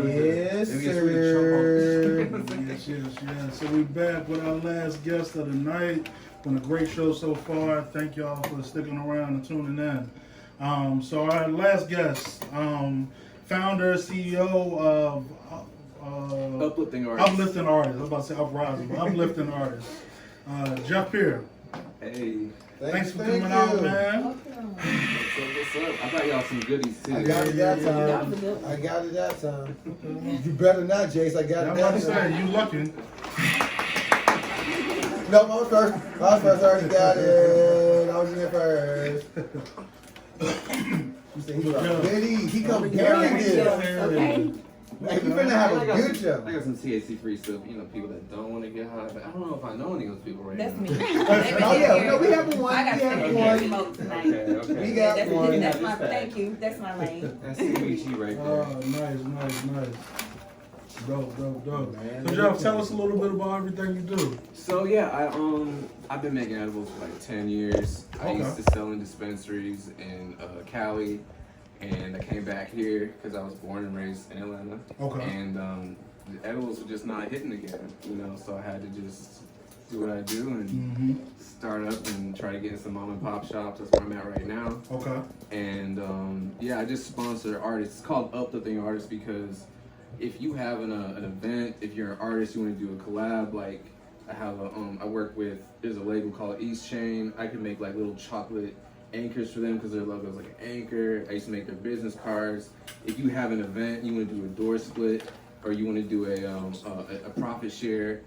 Yes, sir. Yes. So we back with our last guest of the night. Been a great show so far. Thank y'all for sticking around and tuning in. So our last guest, founder, CEO of Uplifting Artists. Uplifting Artists. I was about to say Uprising, but Uplifting Artists. Jeff Peer. Hey. Thanks for coming out, man. What's up? I got y'all some goodies too. I got it that time. I got it that time. You better not, Jace. I got it that time. You lucky. No, I was first. I already got it. I was in there first. You said he was ready. He come carrying this. Okay. Hey, we finna have a good show. I got some THC-free stuff. You know, people that don't want to get high, but I don't know if I know any of those people right That's now. me. Oh yeah, no, we have one. I got We have some one. smoke tonight. Okay. We got one. That's my, thank you. That's my lane. That's CBG right there. Oh, nice. Dope. Man, So Jeff, tell us a little bit about everything you do. So yeah, I've been making edibles for like 10 years. I used to sell in dispensaries in Cali, and I came back here because I was born and raised in Atlanta. Okay. And the edibles were just not hitting again, you know. So I had to just do what I do and start up and try to get in some mom and pop shops. That's where I'm at right now. Okay. And yeah, I just sponsor artists. It's called Uplifting Artists because if you have an event, if you're an artist, you want to do a collab, like I have I work with, there's a label called East Chain. I can make like little chocolate anchors for them because their logo is like an anchor. I used to make their business cards. If you have an event, you want to do a door split, or you want to do a profit share,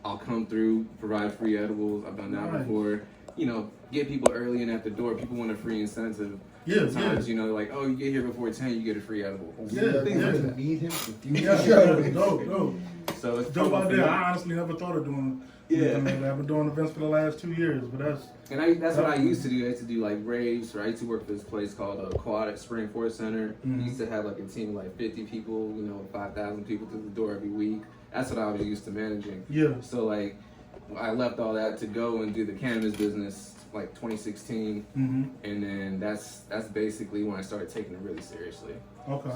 I'll come through, provide free edibles. I've done that before. You know, get people early and at the door. People want a free incentive. Sometimes, you know, like, oh, you get here before 10, you get a free edible. Things like that. Need him for future shows. Dope. So it's dope out there. I honestly never thought of doing. I've been doing events for the last 2 years, but that's what I used to do. I used to do like raves, or I used to work for this place called Quad at Spring Forest Center. We used to have like a team of like 50 people, you know, 5,000 people through the door every week. That's what I was used to managing. Yeah. So like, I left all that to go and do the cannabis business like 2016, and then that's basically when I started taking it really seriously. Okay.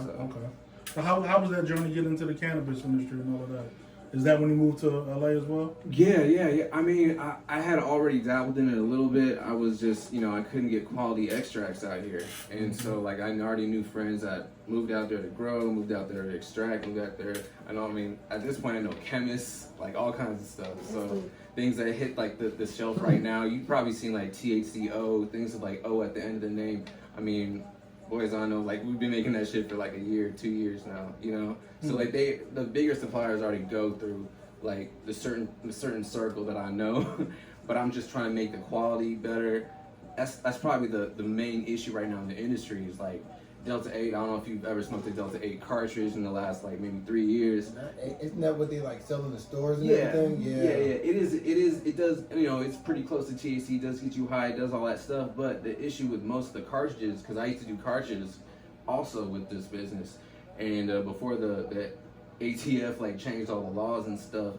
So how was that journey getting into the cannabis industry and all of that? Is that when you moved to LA as well? Yeah. I mean, I had already dabbled in it a little bit. I was just, you know, I couldn't get quality extracts out here. And so, like, I already knew friends that moved out there to grow, moved out there to extract, moved out there. I mean, at this point, I know chemists, like, all kinds of stuff. So, things that hit, like, the shelf right now, you've probably seen, like, THCO, things with, like, O at the end of the name. I mean, boys, I know, like, we've been making that shit for like a year, 2 years now, you know? So like the bigger suppliers already go through like the certain circle that I know, but I'm just trying to make the quality better. That's probably the main issue right now in the industry is like Delta 8. I don't know if you've ever smoked a Delta 8 cartridge in the last like maybe 3 years. Isn't that what they like sell in the stores and everything? Yeah. It is. It does. You know, it's pretty close to THC. It does get you high. It does all that stuff. But the issue with most of the cartridges, because I used to do cartridges also with this business, and before the ATF like changed all the laws and stuff,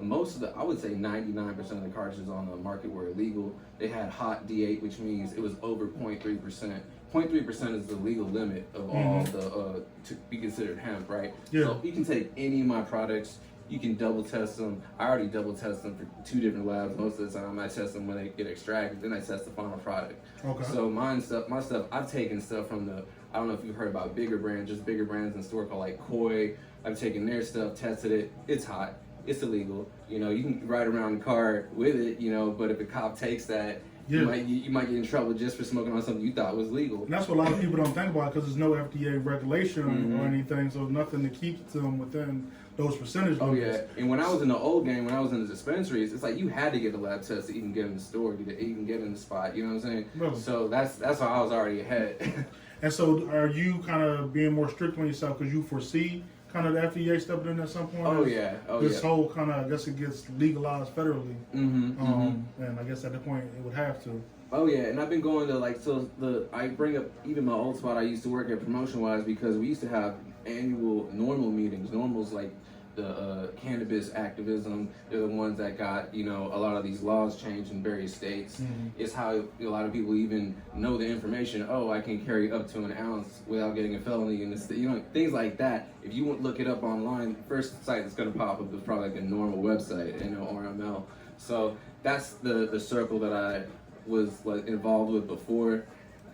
most of the, I would say 99% of the cartridges on the market were illegal. They had hot D8, which means it was over 0.3%. 0.3% is the legal limit of all the to be considered hemp, right? Yeah. So you can take any of my products, you can double test them. I already double test them for 2 different labs. Most of the time, I test them when they get extracted, then I test the final product. Okay. So my stuff, I've taken stuff from I don't know if you've heard about bigger brands, just bigger brands in the store called like Koi. I've taken their stuff, tested it. It's hot. It's illegal. You know, you can ride around in the car with it, you know, but if a cop takes that, you might get in trouble just for smoking on something you thought was legal. And that's what a lot of people don't think about because there's no FDA regulation or anything, so nothing to keep them within those percentages. Oh yeah, and when I was in the old game, when I was in the dispensaries, it's like you had to get the lab test to even get in the store, even get in the spot. You know what I'm saying? Really? So that's how I was already ahead. And so, are you kind of being more strict on yourself because you foresee kind of the FDA stepping in at some point? This whole kind of, I guess it gets legalized federally. And I guess at the point it would have to. Oh yeah, and I've been going to I bring up even my old spot I used to work at promotion wise because we used to have annual normal meetings. Normal's like the cannabis activism. They're the ones that got, you know, a lot of these laws changed in various states. It's how a lot of people even know the information. Oh, I can carry up to an ounce without getting a felony in the state. You know, things like that. If you look it up online, the first site that's going to pop up is probably like a normal website, you know, RML. So that's the circle that I was like involved with before.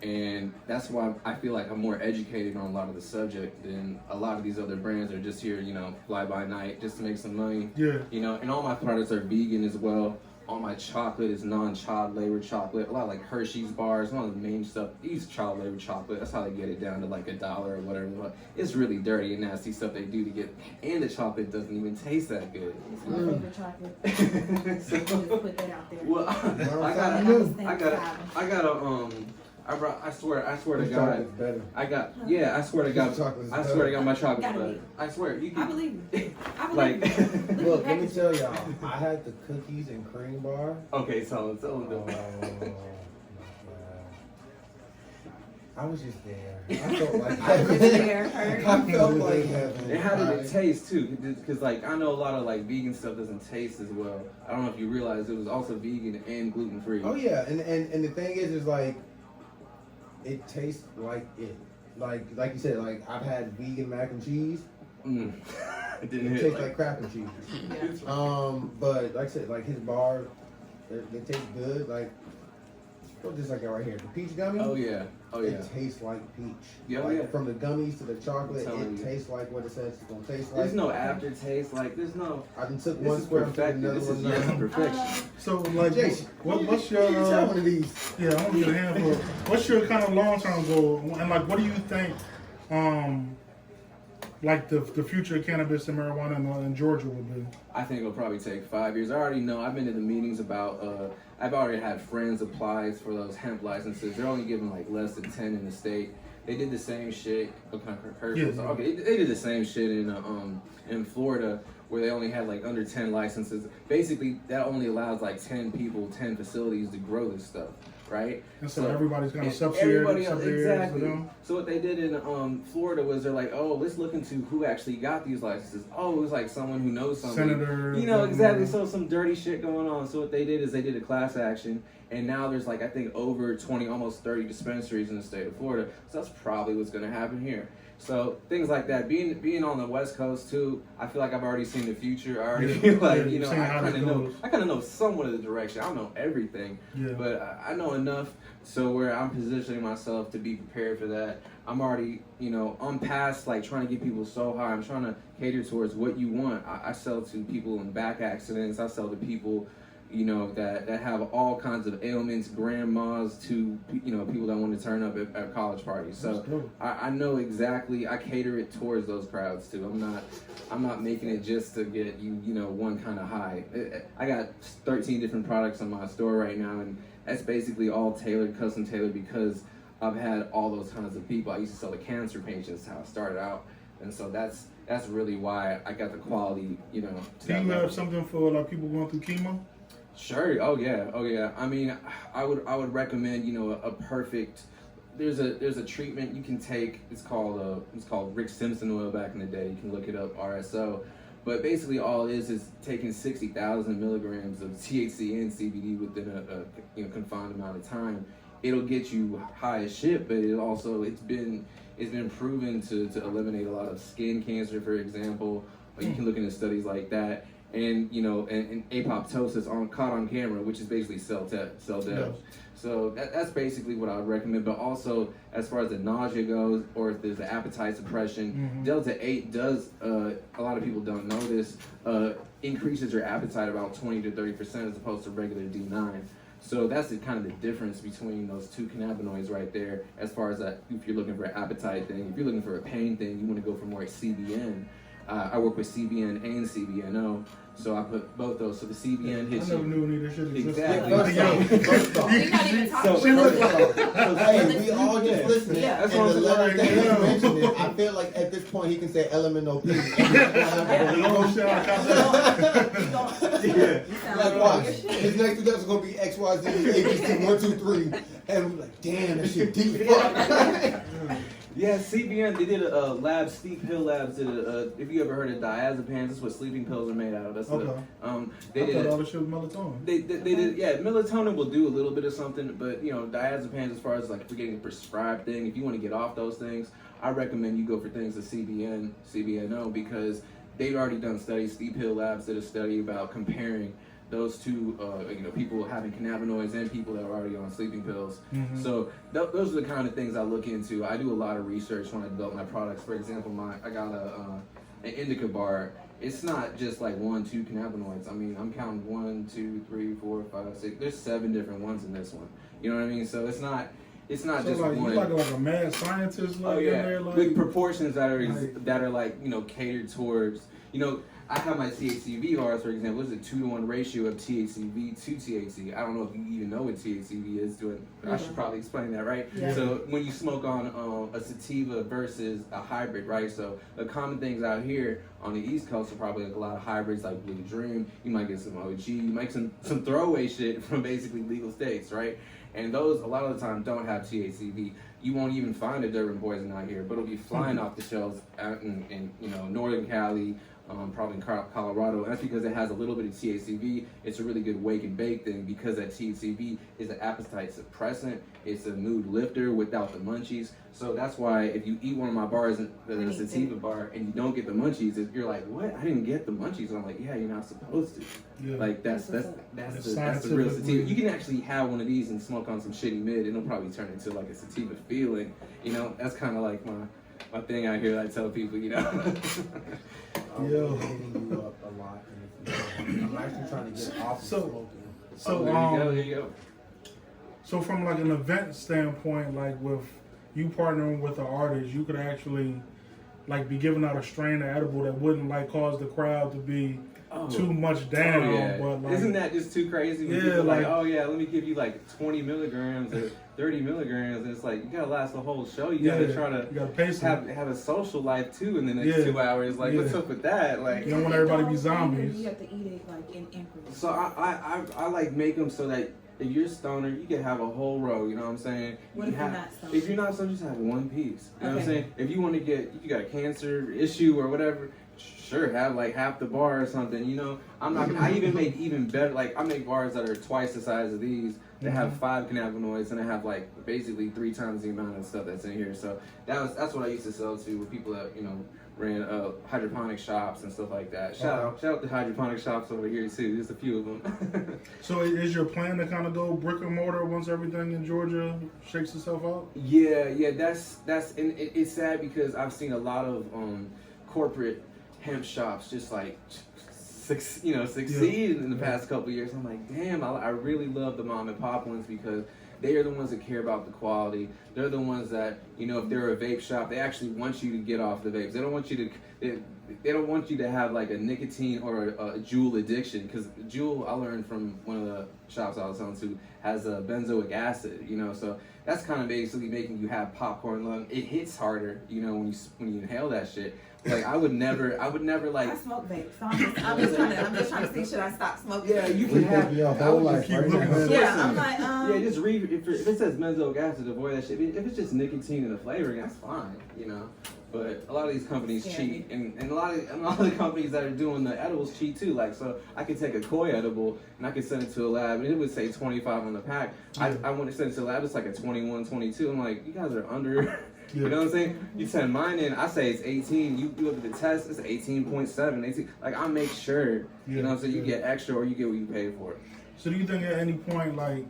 And that's why I feel like I'm more educated on a lot of the subject than a lot of these other brands that are just here, you know, fly by night just to make some money. Yeah. You know, and all my products are vegan as well. All my chocolate is non-child labor chocolate. A lot of like Hershey's bars, one of the main stuff. Use child labor chocolate. That's how they get it down to like $1 or whatever. But it's really dirty and nasty stuff they do to get. And the chocolate doesn't even taste that good. It's my favorite chocolate. So, Just put that out there. well, I swear to God, better. I swear to God, I swear to God, my chocolate's Gotta better. be. I swear, you I can. believe it. I believe Like, it. Look, let me tell y'all, I had the cookies and cream bar. okay, so Oh, I was just there. I felt like I was there, I heard. felt like heaven. and how did it taste too? Because like I know a lot of like vegan stuff doesn't taste as well. I don't know if you realize it was also vegan and gluten free. Oh yeah, and the thing is like, it tastes like it. Like you said, like I've had vegan mac and cheese. It didn't It hit tastes like like crap and cheese. But like I said, like his bar, they taste good. Like, what this I got right here? The peach gummy. oh yeah. It tastes like peach. Yeah, like, yeah. From the gummies to the chocolate, telling it you. tastes like what it says it's gonna taste like. There's no aftertaste. Like there's no. I done took This one is square, took perfected. another This is one. yeah, perfection. So, like, Jason, what's your try one of these? yeah? I want to get a handful. What's your kind of long-term goal, and like, what do you think, like the future of cannabis and marijuana in Georgia will be? I think it'll probably take 5 years. I already know. I've been to the meetings about. I've already had friends apply for those hemp licenses. They're only giving like less than 10 in the state. They did the same shit. Yeah. Okay, they did the same shit in Florida where they only had like under 10 licenses. Basically, that only allows like 10 people, 10 facilities to grow this stuff, right? And so everybody's kind of everybody else, subsidiary exactly. to them. So what they did in Florida was they're like, oh, let's look into who actually got these licenses. Oh, it was like someone who knows something. Senator. You know, exactly. So some dirty shit going on. So what they did is they did a class action, and now there's like I think over 20, almost 30 dispensaries in the state of Florida. So that's probably what's going to happen here. So things like that. Being on the West Coast too, I feel like I've already seen the future. I already feel like you know seen I how kind it of know. goes. I kind of know somewhat of the direction. I don't know everything, Yeah. but I know enough. So where I'm positioning myself to be prepared for that. I'm already, you know, I'm past like trying to get people so high. I'm trying to cater towards what you want. I sell to people in back accidents. I sell to people, you know, that have all kinds of ailments, grandmas to, you know, people that want to turn up at college parties. So I know exactly, I cater it towards those crowds too. I'm not making it just to get you know, one kind of high. I got 13 different products in my store right now, and that's basically all tailored, custom tailored, because I've had all those kinds of people. I used to sell to cancer patients, how I started out. And so that's really why I got the quality, you know. Do you have something for like people going through chemo? Sure. Oh yeah. I mean, I would recommend, you know, a perfect. There's a treatment you can take. It's called Rick Simpson oil back in the day. You can look it up, RSO. But basically, all it is taking 60,000 milligrams of THC and CBD within a you know, confined amount of time. It'll get you high as shit, but it's been proven to eliminate a lot of skin cancer, for example. You can look into studies like that. And you know, and apoptosis caught on camera, which is basically cell death. Yeah. So that's basically what I would recommend. But also, as far as the nausea goes, or if there's the appetite suppression, Delta 8 does. A lot of people don't know this. Increases your appetite about 20 to 30% as opposed to regular D9. So that's the kind of the difference between those two cannabinoids right there. As far as if you're looking for an appetite thing, if you're looking for a pain thing, you want to go for more CBN. I work with CBN and CBNO, so I put both those. So the CBN hits I never you. knew any of this shit existed. Exactly. First off, We're not even talking So, about hey, we all just listening. Yeah. That's And what the I'm letters that saying. he mentioned it, I feel like at this point he can say LMNOP. Oh, shit, I got that. Yeah. Like, watch. His next two letters are going to be XYZ, ABC, 1, 2, 3. And we're like, damn, that shit deep. Fuck. Yeah, CBN, they did a lab, Steep Hill Labs did if you ever heard of diazepams, that's what sleeping pills are made out of. That's Okay. they I did thought all the shit was melatonin. They did, yeah, melatonin will do a little bit of something, but you know, diazepams, as far as like if you're getting a prescribed thing, if you want to get off those things, I recommend you go for things like CBNO, because they've already done studies. Steep Hill Labs did a study about comparing those two, people having cannabinoids and people that are already on sleeping pills. Mm-hmm. So those are the kind of things I look into. I do a lot of research when I develop my products. For example, I got an indica bar. It's not just like 1, 2 cannabinoids. I mean, I'm counting 1, 2, 3, 4, 5, 6. There's 7 different ones in this one. You know what I mean? So it's not So just like, one. you like a mad scientist, like Oh yeah, in there, like with proportions that are like- catered towards, I have my THCV bars, for example. There's a 2-to-1 ratio of THCV to THC. I don't know if you even know what THCV is. I should probably explain that, right? Yeah. So when you smoke on a sativa versus a hybrid, right? So the common things out here on the East Coast are probably like a lot of hybrids, like Blue Dream. You might get some OG. You might get some throwaway shit from basically legal states, right? And those a lot of the time don't have THCV. You won't even find a Durban poison out here, but it'll be flying off the shelves out in Northern Cali, probably in Colorado. And that's because it has a little bit of THCV. It's a really good wake and bake thing because that THCV is an appetite suppressant. It's a mood lifter without the munchies. So that's why if you eat one of my bars, the sativa bar, and you don't get the munchies, you're like, what? I didn't get the munchies. And I'm like, yeah, you're not supposed to. Yeah. Like that's the real sativa. You can actually have one of these and smoke on some shitty mid, and it'll probably turn into like a sativa feeling. That's kind of like my thing out here that I tell people, I'm hitting you up a lot. And I'm actually trying to get off of smoking. So there you go. So from like an event standpoint, like with you partnering with an artist, you could actually like be giving out a strain of edible that wouldn't like cause the crowd to be too much down. Oh, yeah. But like, isn't that just too crazy? When people like, oh yeah, let me give you like 20 milligrams or 30 milligrams, and it's like you gotta last the whole show. You gotta try to have a social life too in the next 2 hours. Like, what's up with that? Like, you don't want everybody to be zombies. You have to eat it like in increments. So I like make them so that if you're stoner, you can have a whole row. You know what I'm saying? What if you're not stoner? If you're not stoner, just have one piece. You know what I'm Okay. saying? If you want to if you got a cancer issue or whatever, sure, have like half the bar or something. I'm not. I even make even better. Like I make bars that are twice the size of these. They have 5 cannabinoids and I have like basically 3 times the amount of stuff that's in here. So that's what I used to sell to with people that ran hydroponic shops and stuff like that. Shout out to hydroponic shops over here too. There's a few of them. So is your plan to kind of go brick and mortar once everything in Georgia shakes itself out? Yeah. That's and it's sad because I've seen a lot of corporate hemp shops just like succeed in the past couple of years. I'm like, damn, I really love the mom and pop ones because they are the ones that care about the quality. They're the ones that, if they're a vape shop, they actually want you to get off the vapes. They don't want you to, they don't want you to have like a nicotine or a Juul addiction, because Juul, I learned from one of the shops I was selling to, has a benzoic acid, so that's kind of basically making you have popcorn lung. It hits harder, when you inhale that shit. Like I would never like. I smoke vape, so I'm just trying to see, should I stop smoking? Yeah, you can have. Your whole life right now. Yeah, I'm like, Yeah, just read if it says benzoic acid, avoid that shit. If it's just nicotine and the flavoring, that's fine, But a lot of these companies cheat, and a lot of the companies that are doing the edibles cheat too. Like, so I could take a koi edible and I could send it to a lab, and it would say 25 on the pack. I want to send it to a lab, it's like a 21, 22. I'm like, you guys are under. You know what I'm saying? You send mine in, I say it's 18. You look at the test, it's 18.7, 18. Like, I make sure, you know what I'm saying, you get extra or you get what you pay for. So do you think at any point, like,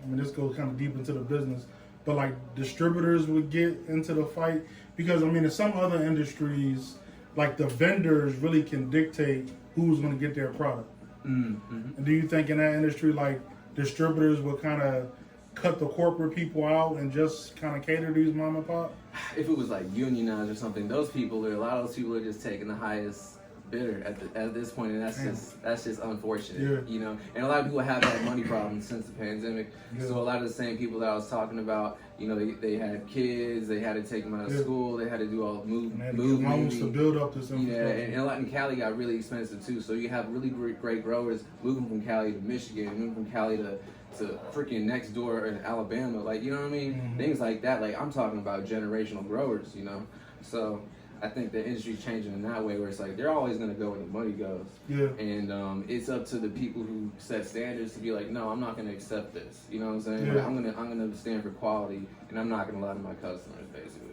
this goes kind of deep into the business, but like distributors would get into the fight? Because, in some other industries, like the vendors really can dictate who's going to get their product. Mm-hmm. And do you think in that industry, like, distributors would kind of cut the corporate people out and just kind of cater to these mom and pop? If it was like unionized or something, a lot of those people are just taking the highest bidder at this point, and that's just unfortunate, And a lot of people have had money problems since the pandemic. So a lot of the same people that I was talking about, they had kids, they had to take them out of school, they had to do all move loans to build up this infrastructure. And a lot in Cali got really expensive too. So you have really great growers moving from Cali to Michigan, moving from Cali to to freaking next door in Alabama, like, you know what I mean? Mhm. Things like that. Like, I'm talking about generational growers, you know. So I think the industry's changing in that way, where it's like they're always gonna go where the money goes. Yeah. And it's up to the people who set standards to be like, no, I'm not gonna accept this. You know what I'm saying? Yeah. Like, I'm gonna stand for quality, and I'm not gonna lie to my customers, basically.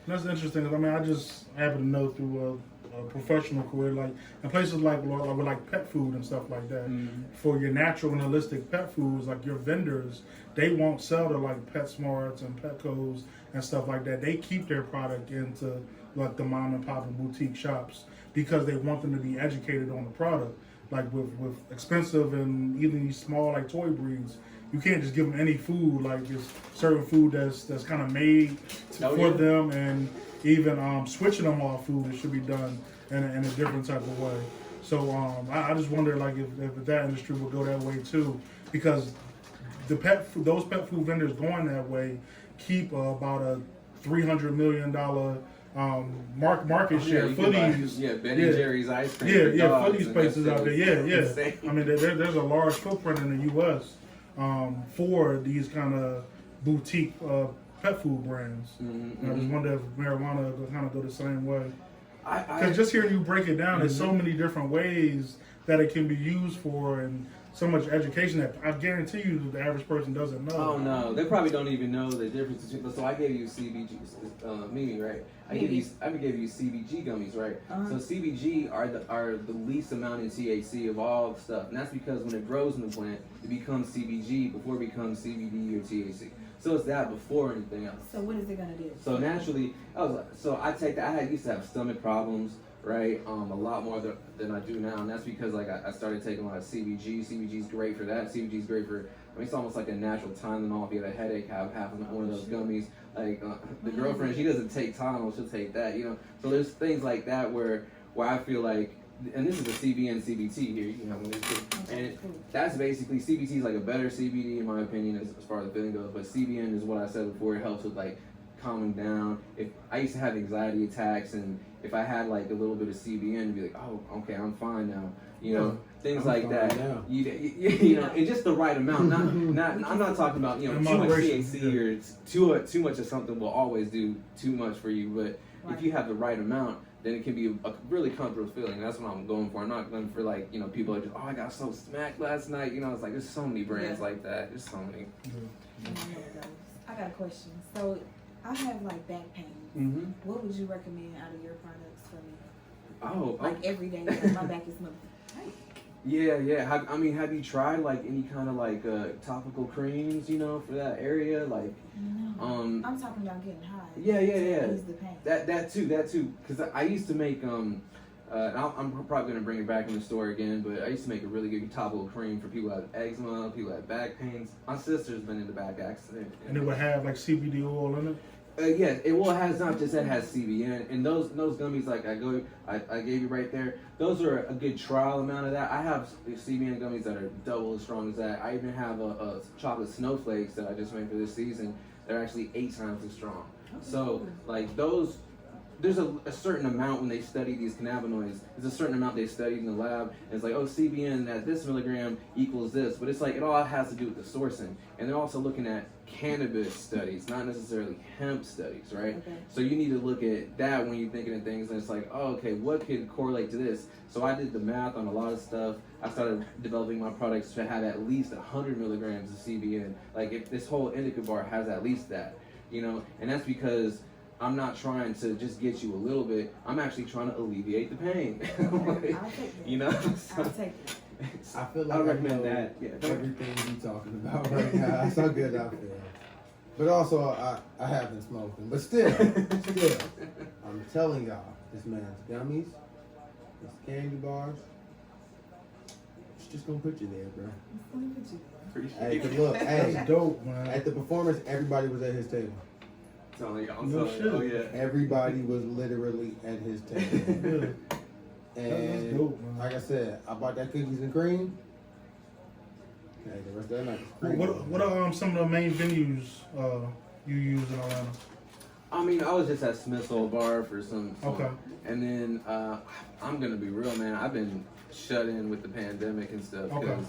That's interesting. 'Cause, I mean, I just happen to know through a professional career, like in places like with like pet food and stuff like that. Mm-hmm. For your natural and holistic pet foods, like your vendors, they won't sell to like PetSmarts and Petcos and stuff like that. They keep their product into like the mom and pop and boutique shops because they want them to be educated on the product. Like with expensive and even these small like toy breeds, you can't just give them any food. Like it's certain food that's kind of made for them, and even switching them off food, it should be done in a different type of way. So I just wonder like if that industry will go that way too, because those pet food vendors going that way keep about a $300 million market share for these. Ben and Jerry's ice cream. For these places out there. Insane. I mean, there's a large footprint in the U.S. For these kind of boutique pet food brands. Mm-hmm. And I just wonder if marijuana will kind of go the same way. I Because just hearing you break it down, there's so many different ways that it can be used for, and so much education that I guarantee you the average person doesn't know. Oh no, they probably don't even know the difference between. So I gave you CBG, Mimi, right? I gave you CBG gummies, right? So CBG are the least amount in THC of all the stuff, and that's because when it grows in the plant, it becomes CBG before it becoms CBD or THC. So it's that before anything else. So what is it gonna do? So naturally, I take that. I used to have stomach problems, right? A lot more than I do now, and that's because like I started taking a lot of CBG. CBG is great for that. CBG is great for. I mean, it's almost like a natural Tylenol. If you had a headache, have one of those gummies. Like the girlfriend, she doesn't take Tylenol, she'll take that. You know, so there's things like that where I feel like. And this is a CBN CBT here, you can have one of these too. And that's basically, CBT is like a better CBD in my opinion as far as the feeling goes, but CBN is what I said before, it helps with like calming down. If I used to have anxiety attacks, and if I had like a little bit of CBN, it'd be like, oh, okay, I'm fine now. You know, things like that. You know, and just the right amount. I'm not talking about, you know, too much THC or too much of something will always do too much for you, but if you have the right amount, then it can be a really comfortable feeling. That's what I'm going for. I'm not going for like, you know, people are just, oh, I got so smacked last night. You know, it's like there's so many brands like that. There's so many. I got a question. So I have like back pain. Mm-hmm. What would you recommend out of your products for me? Oh, like every day, like my back is moving. Yeah. Have you tried like any kind of like topical creams, you know, for that area? Like, no. I'm talking about getting high. Yeah. To ease the pain. That too. Because I used to make I'm probably gonna bring it back in the store again, but I used to make a really good topical cream for people who have eczema, people who have back pains. My sister's been in the back accident. And it would have like CBD oil in it. Yeah, it has not just that, it has CBN, and those gummies like I gave you right there. Those are a good trial amount of that. I have CBN gummies that are double as strong as that. I even have a chocolate snowflakes that I just made for this season. They're actually 8 times as strong. So like those, there's a certain amount when they study these cannabinoids. There's a certain amount they studied in the lab. And it's like, oh, CBN at this milligram equals this, but it's like it all has to do with the sourcing. And they're also looking at cannabis studies, not necessarily hemp studies, right? Okay. So you need to look at that when you're thinking of things, and it's like, oh, okay, what could correlate to this? So I did the math on a lot of stuff. I started developing my products to have at least 100 milligrams of CBN. Like if this whole indica bar has at least that, you know, and that's because I'm not trying to just get you a little bit. I'm actually trying to alleviate the pain. Okay, I'll take that. You know, I'll take it. I feel like I recommend know that. Yeah. everything you're talking about right now. That's how good I feel. But also, I have been smoking. But still, I'm telling y'all, this man's gummies, his candy bars, it's just gonna put you there, bro. It's gonna put you there. Appreciate Hey, it. 'cause look, That's hey, dope, man. at the performance, everybody was at his table. I'm No telling you, oh shit. yeah. Everybody was literally at his table. Yeah. And That's dope, man. like I said, I bought that cookies and cream. Okay, the rest of that night was cream. What are some of the main venues you use in Atlanta? I mean, I was just at Smith's Old Bar for some. Okay. And then I'm gonna be real, man. I've been shut in with the pandemic and stuff because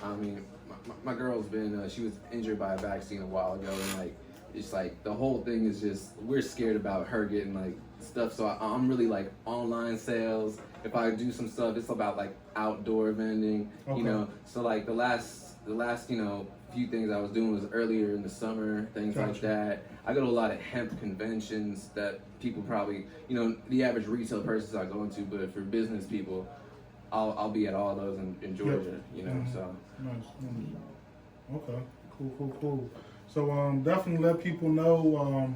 I mean, my girl's been, she was injured by a vaccine a while ago, and like, it's like the whole thing is just, we're scared about her getting like stuff. So I'm really like online sales. If I do some stuff, it's about like outdoor vending, Okay. you know. So like the last, you know, few things I was doing was earlier in the summer, things like Gotcha. that. I go to a lot of hemp conventions that people probably, you know, the average retail person's not going to, but for business people, I'll be at all those in Georgia, you know. Mhm. So Nice. Okay. Cool. So definitely let people know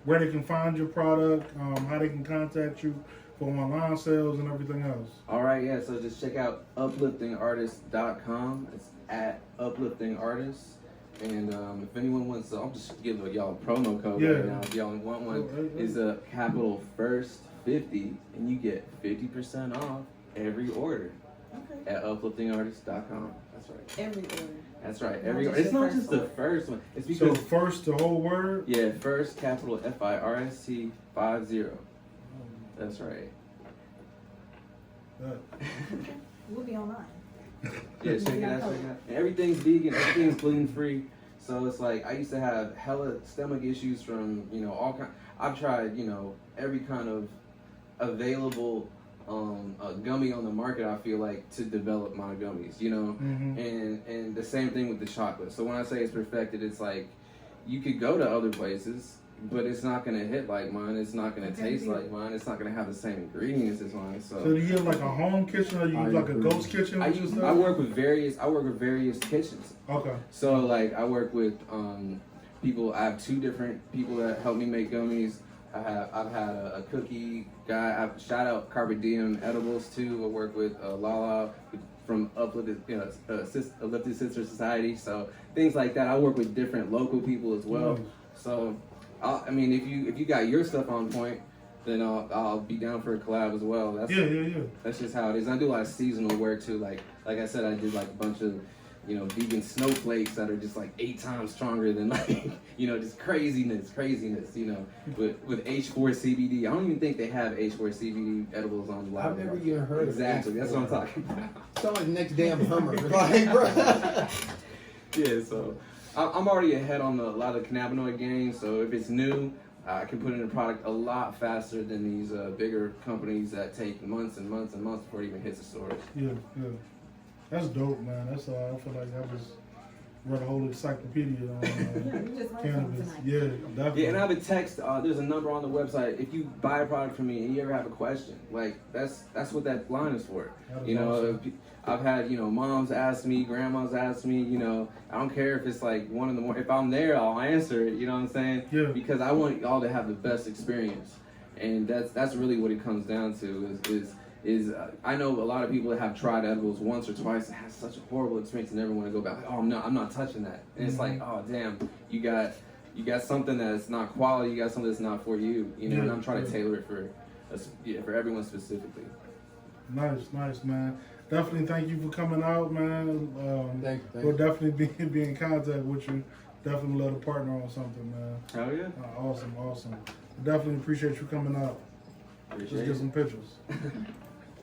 where they can find your product, how they can contact you for online sales and everything else. all right, yeah. So just check out upliftingartist.com. It's at upliftingartist. And if anyone wants to, I'll just give y'all a promo code right now. If y'all want one, is a capital first 50, and you get 50% off every order Okay. at upliftingartist.com. That's right. Every order. That's right. Not Every just it's the not first just the one. first one. It's So because first the whole word. yeah, first capital FIRST 50. That's right. We'll be online. Yeah, check it out. And everything's vegan, everything's gluten free. So it's like I used to have hella stomach issues from, you know, all kind. I've tried, you know, every kind of available gummy on the market. I feel like to develop my gummies, you know, Mm-hmm. and the same thing with the chocolate. So when I say it's perfected, it's like you could go to other places, but it's not gonna hit like mine. It's not gonna taste like mine. It's not gonna have the same ingredients as mine. So do you have like a home kitchen or you use like a ghost kitchen? I work with various kitchens. Okay. So like I work with people. I have 2 different people that help me make gummies. I've had a cookie guy. Shout out Carpe Diem Edibles too. I work with Lala from Uplifted, you know, Uplifted Sister Society. So things like that. I work with different local people as well. Nice. So I mean, if you got your stuff on point, then I'll be down for a collab as well. Yeah. That's just how it is. I do a lot of seasonal work too. Like I said, I did like a bunch of, you know, vegan snowflakes that are just like 8 times stronger than like, you know, just craziness, you know, with H4 CBD. I don't even think they have H4 CBD edibles on the I've line. never even heard Exactly, of that's what I'm talking about. Sound like the next damn Hummer. Like, bro. Yeah, so I'm already ahead on a lot of cannabinoid games. So if it's new, I can put in a product a lot faster than these bigger companies that take months and months and months before it even hits the stores. Yeah. That's dope, man. That's I feel like I just read a whole encyclopedia on Yeah, you just learned cannabis. something tonight. Yeah, definitely. Yeah, and I have a text. There's a number on the website. If you buy a product from me and you ever have a question, like that's what that line is for. That is You know, awesome. I've had, you know, moms ask me, grandmas ask me. You know, I don't care if it's like 1 in the morning. If I'm there, I'll answer it. You know what I'm saying? Yeah. Because I want y'all to have the best experience, and that's really what it comes down to. Is I know a lot of people that have tried edibles once or twice and had such a horrible experience and never want to go back. Like, oh, I'm not touching that. And it's like, oh damn, you got something that's not quality. You got something that's not for you. You know, Yeah, and I'm trying to yeah. tailor it for everyone specifically. Nice, man. Definitely thank you for coming out, man. Thank you. We'll definitely be in contact with you. Definitely love to partner on something, man. Hell yeah. Awesome. Definitely appreciate you coming out. Appreciate Let's get it. some pictures.